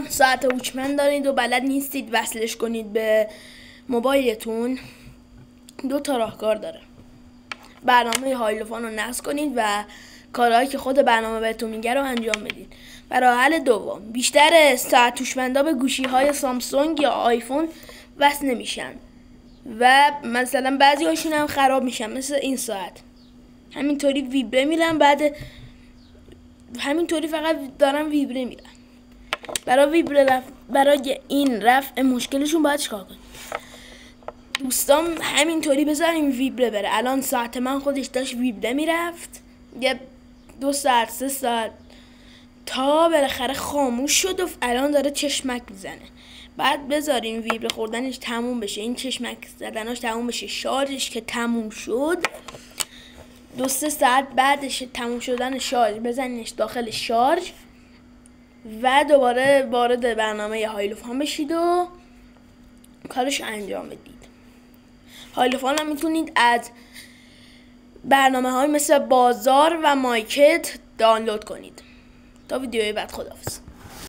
ساعت هوشمند دارید و بلد نیستید وصلش کنید به موبایلتون، 2 تا راهکار داره. برنامه هایلوفان رو نصب کنید و کارهایی که خود برنامه بهتون میگه رو انجام بدید. و راه حل دوم، بیشتر ساعت هوشمندا به گوشی‌های سامسونگ یا آیفون وصل نمیشن و مثلا بعضی هاشون هم خراب میشن، مثل این ساعت همینطوری ویبره میرن، بعد همینطوری فقط دارن ویبره میرن. برای این رفع مشکلشون باید چیکار کنیم؟ دوستان همینطوری بذاریم ویبره بره. الان ساعت من خودش داشت ویبره میرفت یه 2 ساعت 3 ساعت تا بالاخره خاموش شد و الان داره چشمک میزنه. بعد بذاریم ویبره خوردنش تموم بشه، این چشمک زدناش تموم بشه، شارژش که تموم شد 2-3 ساعت بعدش تموم شدن شارژ بزنینش داخل شارژ و دوباره وارد برنامه هایلوفان بشید و کارش انجام بدید. هایلوفان هم میتونید از برنامه های مثل بازار و مایکت دانلود کنید. تا ویدیوی بعد، خداحافظ.